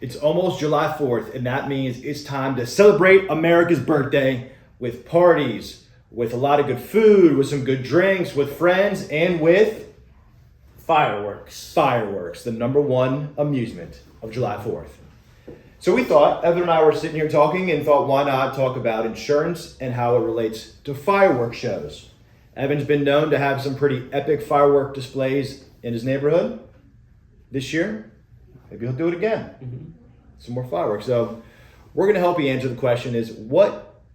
It's almost July 4th, and that means it's time to celebrate America's birthday with parties, with a lot of good food, with some good drinks, with friends, and with Fireworks. fireworks, the number one amusement of July 4th. So we thought, Evan and I were sitting here talking and thought, why not talk about insurance and how it relates to firework shows. Evan's been known to have some pretty epic firework displays in his neighborhood this year. Maybe he'll do it again. Some more fireworks. So we're going to help you answer the question is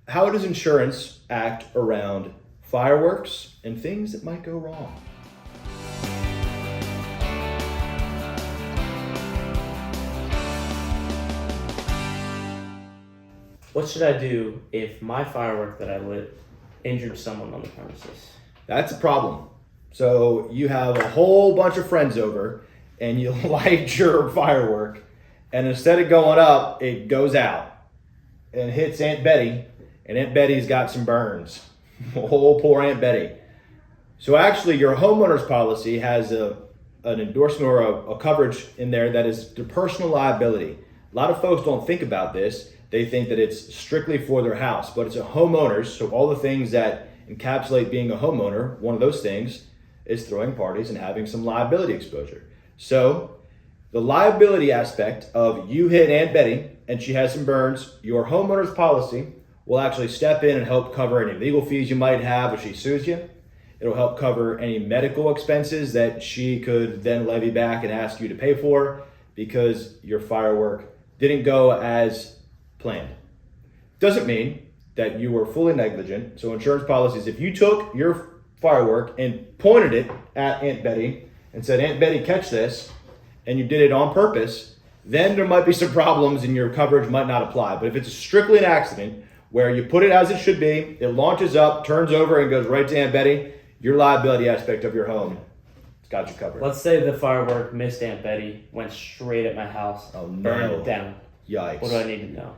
how does insurance act around fireworks and things that might go wrong? What should I do if my firework that I lit injured someone on the premises? That's a problem. So you have a whole bunch of friends over and you light your firework, and instead of going up, it goes out and hits Aunt Betty, and Aunt Betty's got some burns. Oh, poor Aunt Betty. So actually your homeowner's policy has an endorsement or a coverage in there that is the personal liability. A lot of folks don't think about this. They think that it's strictly for their house, but it's a homeowner's. So all the things that encapsulate being a homeowner, one of those things is throwing parties and having some liability exposure. So the liability aspect of you hit Aunt Betty and she has some burns, your homeowner's policy will actually step in and help cover any legal fees you might have if she sues you. It'll help cover any medical expenses that she could then levy back and ask you to pay for because your firework didn't go as planned. Doesn't mean that you were fully negligent. So insurance policies, if you took your firework and pointed it at Aunt Betty and said, Aunt Betty, catch this, and you did it on purpose, then there might be some problems and your coverage might not apply. But if it's strictly an accident where you put it as it should be, it launches up, turns over, and goes right to Aunt Betty, your liability aspect of your home, it's got you covered. Let's say the firework missed Aunt Betty, went straight at my house, burned it down. Yikes. What do I need to know?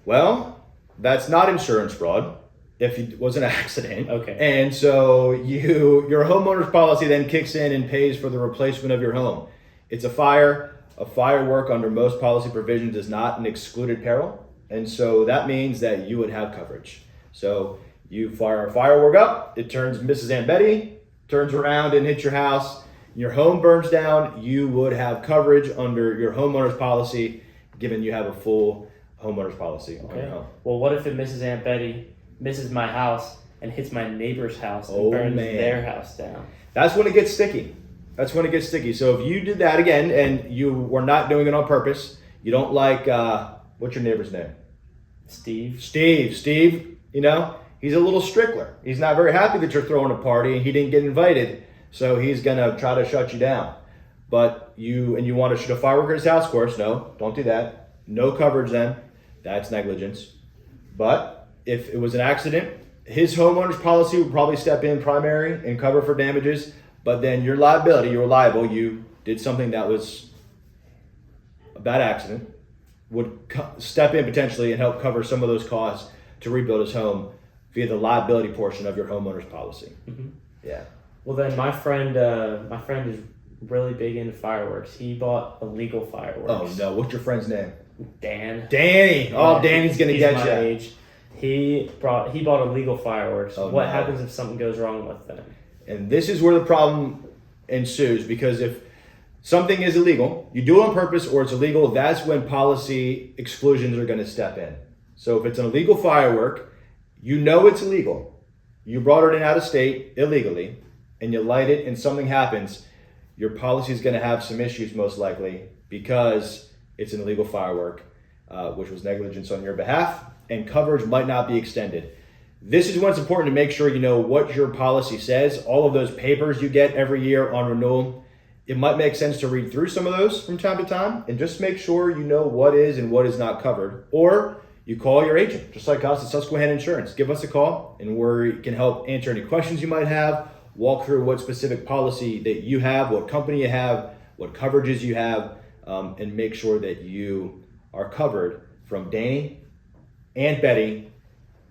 Well, that's not insurance fraud if it was an accident. Okay. And so your homeowner's policy then kicks in and pays for the replacement of your home. It's a fire. A firework under most policy provisions is not an excluded peril. And so that means that you would have coverage. So you fire a firework up, it turns Mrs. Aunt Betty, turns around and hits your house, your home burns down, you would have coverage under your homeowner's policy, given you have a full homeowner's policy on your home. Well, what if it misses Aunt Betty, misses my house, and hits my neighbor's house and burns their house down? That's when it gets sticky. So if you did that again and you were not doing it on purpose, you don't like, what's your neighbor's name? Steve, he's a little strickler. He's not very happy that you're throwing a party and he didn't get invited. So he's going to try to shut you down. But you want to shoot a firework at his house, of course. No, don't do that. No coverage then. That's negligence. But if it was an accident, his homeowner's policy would probably step in primary and cover for damages. But then your liability, you're liable. You did something that was a bad accident, would step in potentially and help cover some of those costs to rebuild his home via the liability portion of your homeowner's policy. Mm-hmm. Yeah. Well, then my friend is really big into fireworks. He bought illegal fireworks. Oh no! What's your friend's name? Danny. Oh, Danny's gonna get you. Age. He bought illegal fireworks. Oh, what no. happens if something goes wrong with them? And this is where the problem ensues, because if something is illegal, you do it on purpose or it's illegal, that's when policy exclusions are going to step in. So if it's an illegal firework, you know it's illegal. You brought it in out of state illegally and you light it and something happens, your policy is going to have some issues most likely because it's an illegal firework, which was negligence on your behalf, and coverage might not be extended. This is when it's important to make sure you know what your policy says. All of those papers you get every year on renewal, it might make sense to read through some of those from time to time and just make sure you know what is and what is not covered. Or you call your agent, just like us at Susquehanna Insurance. Give us a call and we can help answer any questions you might have, walk through what specific policy that you have, what company you have, what coverages you have, and make sure that you are covered from Danny, Aunt Betty,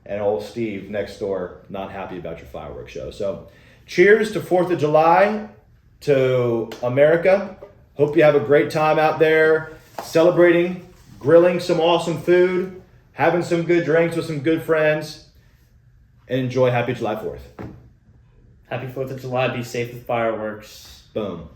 and old Steve next door not happy about your fireworks show. So cheers to 4th of July, to America. Hope you have a great time out there. celebrating, grilling some awesome food, having some good drinks with some good friends, and enjoy Happy July 4th. Happy 4th of July. Be safe with fireworks. Boom.